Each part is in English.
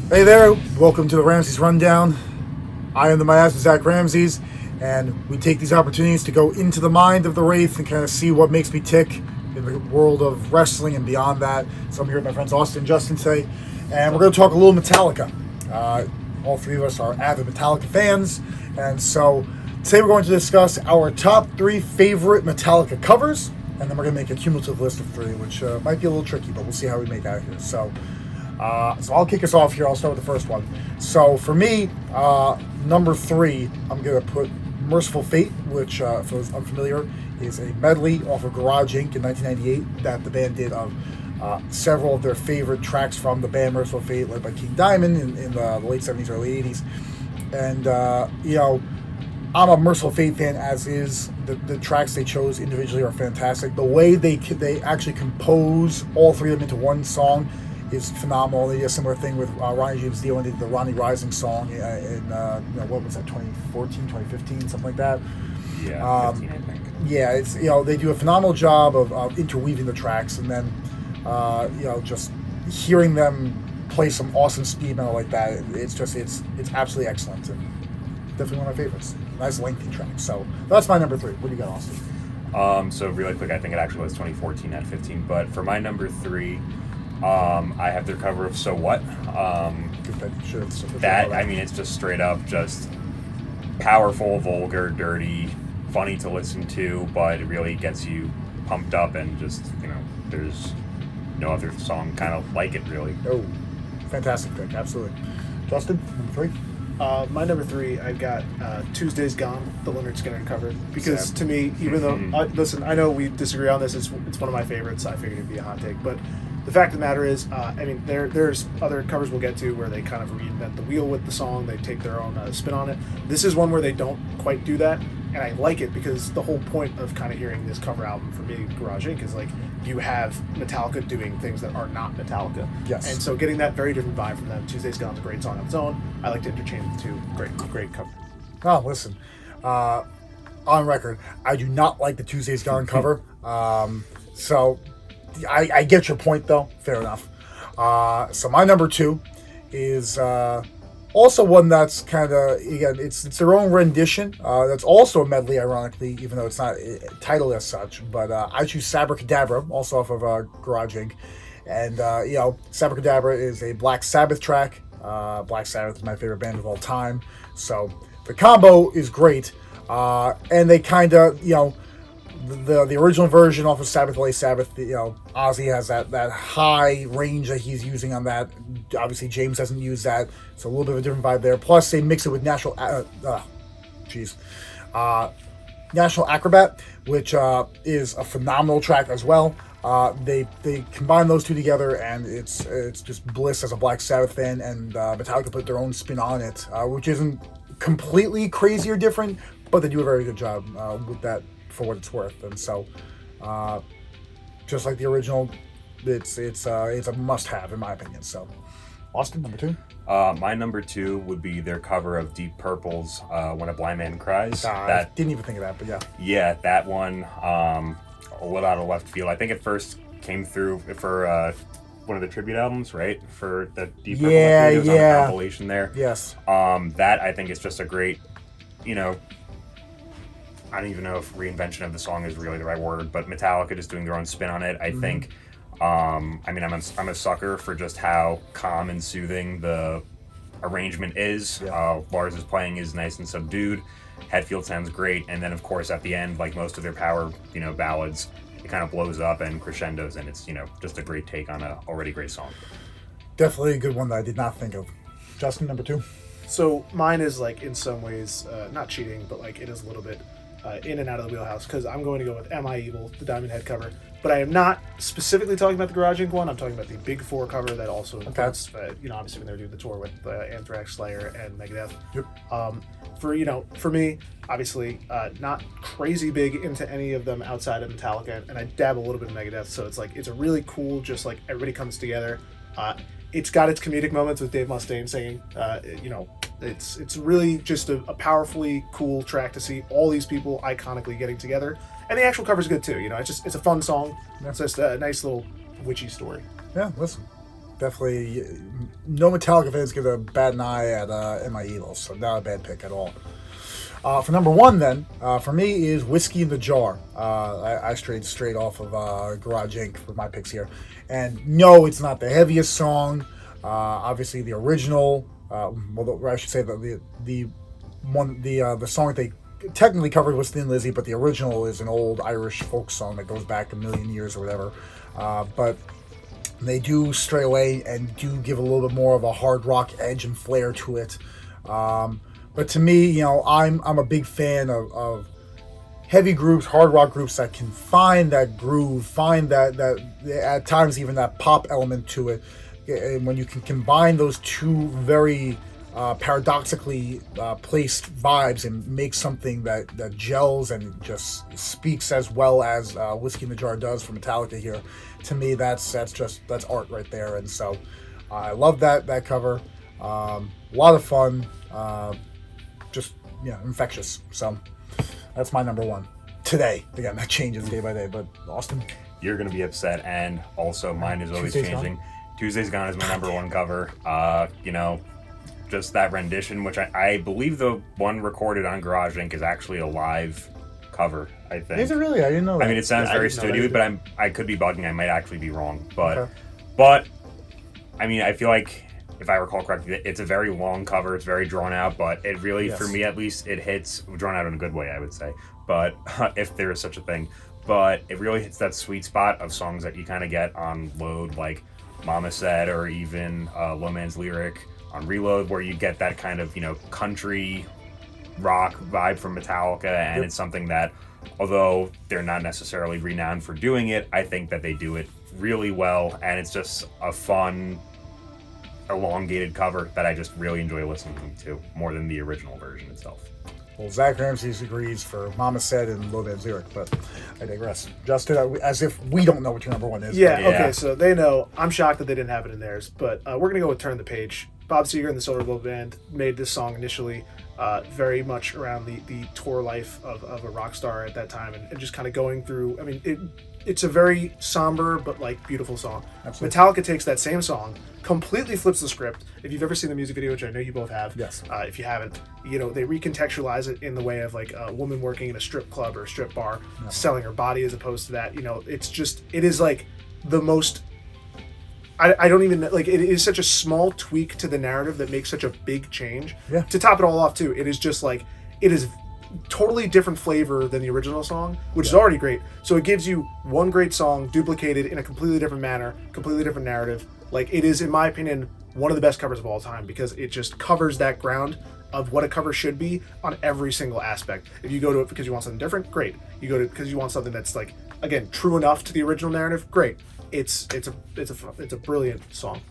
Hey there, welcome to the Ramses RunDown. I am the Miasma Zakk Ramses, and we take these opportunities to go into the mind of the Wraith and kind of see what makes me tick in the world of wrestling and beyond that. So I'm here with my friends Austin and Justin today, and we're going to talk a little Metallica. All three of us are avid Metallica fans, and so today we're going to discuss our top three favorite Metallica covers, and then we're going to make a cumulative list of three, which might be a little tricky, but we'll see how we make out here. So I'll kick us off here. I'll start with the first one. So for me, number three, I'm going to put Merciful Fate, which, for those unfamiliar, is a medley off of Garage Inc. in 1998 that the band did of several of their favorite tracks from the band Merciful Fate, led by King Diamond in the late 70s, early 80s. And, I'm a Merciful Fate fan as is. The tracks they chose individually are fantastic. The way they actually compose all three of them into one song is phenomenal. They did a similar thing with Ronnie James Dio and did the Ronnie Rising song in what was that, 2014, 2015, something like that. Yeah, 15, I think. Yeah, it's they do a phenomenal job of interweaving the tracks, and then just hearing them play some awesome speed metal like that. It's absolutely excellent and definitely one of my favorites. Nice lengthy track. So that's my number three. What do you got, Austin? So really quick, I think it actually was 2014 at 15. But for my number three, I have their cover of So What. It's just straight up, just powerful, vulgar, dirty, funny to listen to, but it really gets you pumped up and just, there's no other song kind of like it, really. Oh, fantastic pick, absolutely. Justin, number three? My number three, I've got Tuesday's Gone, the Leonard Skinner cover. Because Sad. to me, even though, listen, I know we disagree on this, it's one of my favorites, I figured it'd be a hot take, but the fact of the matter is, there's other covers we'll get to where they kind of reinvent the wheel with the song, they take their own spin on it. This is one where they don't quite do that, and I like it because the whole point of kind of hearing this cover album for me, Garage Inc., is like you have Metallica doing things that are not Metallica. Yes. And so getting that very different vibe from them. Tuesday's Gone's a great song on its own. I like to interchange the two. Great cover. Oh, listen. On record, I do not like the Tuesday's Gone cover. So I get your point, though. Fair enough. So my number two is also one that's kind of, again, it's their own rendition. That's also a medley, ironically, even though it's not titled as such. But I choose Sabracadabra, also off of Garage Inc. And, Sabracadabra is a Black Sabbath track. Black Sabbath is my favorite band of all time. So the combo is great. And they kind of, the original version off of Sabbath Lay Sabbath, Ozzy has that high range that he's using on that. Obviously, James doesn't use that, so a little bit of a different vibe there. Plus, they mix it with National Acrobat, which is a phenomenal track as well. They combine those two together, and it's just bliss as a Black Sabbath fan. And Metallica put their own spin on it, which isn't completely crazy or different, but they do a very good job with that, for what it's worth. And so, just like the original, it's a must-have in my opinion. So, Austin, number two. My number two would be their cover of Deep Purple's "When a Blind Man Cries." I didn't even think of that, but yeah. Yeah, that one, a little out of left field. I think it first came through for one of the tribute albums, right? For the Deep Purple. Yeah, it was on a compilation there. Yes. That I think is just a great, I don't even know if reinvention of the song is really the right word, but Metallica just doing their own spin on it. I think, I'm a sucker for just how calm and soothing the arrangement is. Yeah. Lars' playing is nice and subdued. Hetfield sounds great, and then of course at the end, like most of their power, ballads, it kind of blows up and crescendos, and it's just a great take on a already great song. Definitely a good one that I did not think of. Justin, number two. So mine is like in some ways not cheating, but like it is a little bit in and out of the wheelhouse because I'm going to go with Am I Evil, the Diamond Head cover. But I am not specifically talking about the Garage Inc. one. I'm talking about the Big Four cover that also includes, obviously when they're doing the tour with Anthrax, Slayer, and Megadeth. Yep. For me, obviously not crazy big into any of them outside of Metallica, and I dab a little bit of Megadeth. So it's like it's a really cool, just like everybody comes together. It's got its comedic moments with Dave Mustaine singing. It's really just a powerfully cool track to see all these people iconically getting together. And the actual cover's good too. It's a fun song. It's just a nice little witchy story. Yeah, listen. definitely. No Metallica fans give a bad eye at In My Evil, so not a bad pick at all. For number one, then, for me is Whiskey in the Jar. I strayed off of Garage Inc. with my picks here. And no, it's not the heaviest song. Obviously, the original, well, I should say that the song that they technically covered was Thin Lizzy, but the original is an old Irish folk song that goes back a million years or whatever. But they do stray away and do give a little bit more of a hard rock edge and flair to it. But to me, I'm a big fan of heavy groups, hard rock groups that can find that groove, find that at times even that pop element to it. And when you can combine those two very paradoxically placed vibes and make something that gels and just speaks as well as Whiskey in the Jar does for Metallica here, to me that's art right there. And so I love that cover. A lot of fun. Just infectious. So that's my number one today. Again, that changes day by day. But Austin, You're gonna be upset, and also mine is always Tuesday's changing. Tuesday's Gone is my number one cover. Just that rendition, which I believe the one recorded on Garage Inc. is actually a live cover. I think. is it really? I didn't know that. I mean, it sounds I very didn't know that studio, either. but I could be bugging. I might actually be wrong, but Okay. but I mean, I feel like if I recall correctly, it's a very long cover. It's very drawn out, but it really, Yes. for me at least, it hits drawn out in a good way, I would say. But if there is such a thing, but it really hits that sweet spot of songs that you kind of get on Load, like Mama Said, or even Low Man's Lyric on Reload, where you get that kind of country rock vibe from Metallica, and it's something that, although they're not necessarily renowned for doing it, I think that they do it really well, and it's just a fun, elongated cover that I just really enjoy listening to more than the original version itself. Well, Zakk Ramses agrees for Mama Said and Low Man's Lyric, but I digress. Justin, as if we don't know what your number one is. Yeah, Yeah. okay, so they know. I'm shocked that they didn't have it in theirs, but we're going to go with Turn the Page. Bob Seger and the Silver Globe Band made this song initially very much around the tour life of a rock star at that time, and just kind of going through. I mean, it's a very somber but beautiful song. Absolutely. Metallica takes that same song, completely flips the script. If you've ever seen the music video, which I know you both have, Yes. if you haven't, they recontextualize it in the way of a woman working in a strip club or a strip bar, selling her body as opposed to that. It is the most. I don't even it is such a small tweak to the narrative that makes such a big change. Yeah. To top it all off too, it is just it is totally different flavor than the original song, which is already great. So it gives you one great song duplicated in a completely different manner, completely different narrative. It is, in my opinion, one of the best covers of all time because it just covers that ground of what a cover should be on every single aspect. If you go to it because you want something different, great. You go to it because you want something that's again true enough to the original narrative, great. It's a brilliant song,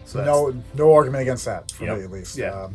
So No argument against that for Yep. me at least. Yeah.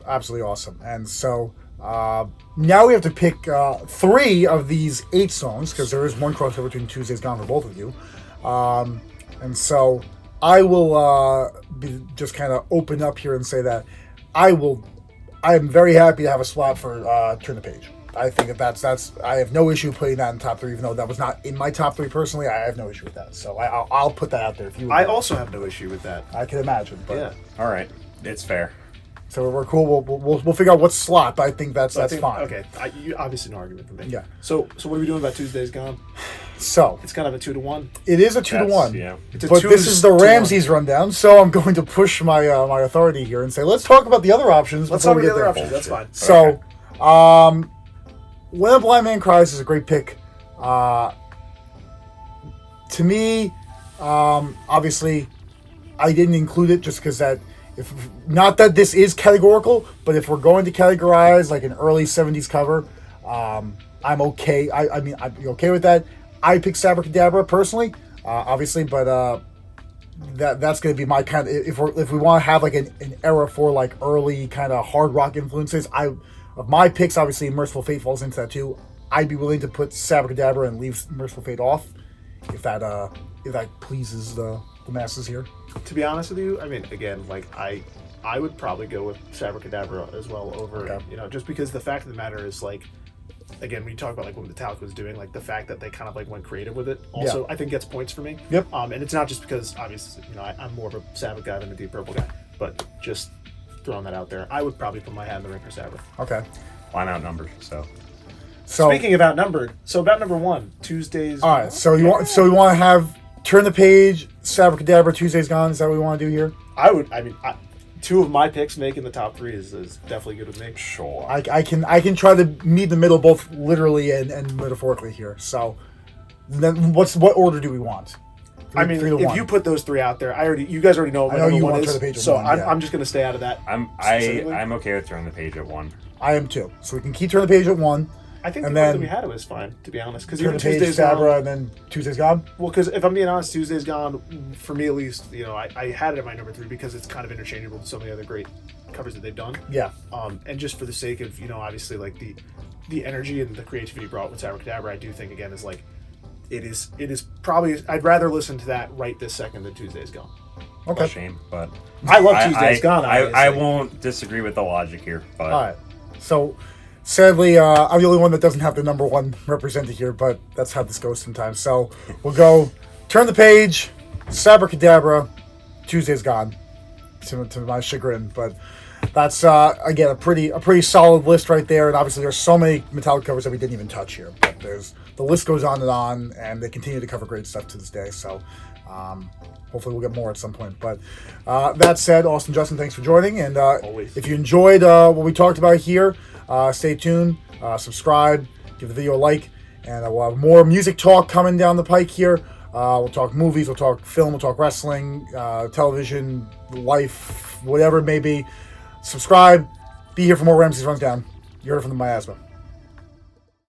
Absolutely awesome. And so now we have to pick 3 of these 8 songs because there is one crossover between Tuesday's Gone for both of you. And so I will just kind of open up here and say that I am very happy to have a slot for Turn the Page. I think that's I have no issue putting that in top 3, even though that was not in my top 3 personally. I have no issue with that, so I'll put that out there. If you, I also have no issue with that. I can imagine, but Yeah. All right, it's fair. so we're cool. We'll figure out what slot, but I think that's I think- fine. Okay, obviously no argument for me. Yeah. So what are we doing about Tuesday's Gone? So It's kind of a 2-1. it is a 2-1. Yeah. It's a But 2 this is the to 1. Ramses rundown, so I'm going to push my my authority here and say let's talk about the other options. Let's before talk we about the get other there. options. That's fine. So, When a Blind Man Cries is a great pick. To me, obviously, I didn't include it just because not that this is categorical, but if we're going to categorize an early 70s cover, I'm okay. I mean, I'd be okay with that. I picked Sabracadabra personally, obviously, but that's going to be my kind of, if we want to have an era for early kind of hard rock influences, of my picks, obviously Merciful Fate falls into that too. I'd be willing to put Sabracadabra and leave Merciful Fate off if that pleases the masses here. To be honest with you, I mean, again, I would probably go with Sabracadabra as well over, Okay. just because the fact of the matter is again, when you talk about like what Metallica was doing, like the fact that they kind of like went creative with it, also I think gets points for me. Yep. And it's not just because obviously I'm more of a Sabbath guy than a Deep Purple guy, but just throwing that out there, I would probably put my hat in the ring for Sabbath. Okay. Well, I'm outnumbered, so. Speaking of outnumbered, so about number 1, Tuesdays. All right. So you want to have turn the page, Sabracadabra, Tuesday's Gone. Is that what we want to do here? I mean, 2 of my picks making the top 3 is definitely good with me. Sure. I can try to meet the middle both literally and metaphorically here. So then what order do we want? I mean, if you put those 3 out there, you guys already know what my number 1 is. Turn the page so one, I'm just going to stay out of that. I'm okay with turning the page at 1. I am too. So we can keep turning the page at 1. I think the order that we had it was fine, to be honest. Because even Tuesday's Sabra and then Tuesday's Gone. Well, because if I'm being honest, Tuesday's Gone, for me at least, I had it at my number 3 because it's kind of interchangeable with some of the other great covers that they've done. Yeah. And just for the sake of obviously like the energy and the creativity brought with Sabracadabra, I do think again is like it is probably I'd rather listen to that right this second than Tuesday's Gone. Okay. Shame, but I love Tuesday's Gone. I won't disagree with the logic here. But all right. So. Sadly, I'm the only one that doesn't have the number 1 represented here, but that's how this goes sometimes. So we'll go turn the page, Sabracadabra, Tuesday's Gone, to my chagrin. But that's again a pretty solid list right there. And obviously, there's so many Metallica covers that we didn't even touch here. But the list goes on, and they continue to cover great stuff to this day. So hopefully we'll get more at some point. But that said, Austin, Justin, thanks for joining. And if you enjoyed what we talked about here. Stay tuned, subscribe, give the video a like, and we'll have more music talk coming down the pike here. We'll talk movies, we'll talk film, we'll talk wrestling, television, life, whatever it may be. Subscribe, be here for more Ramses RunDown. You heard it from the Miasma.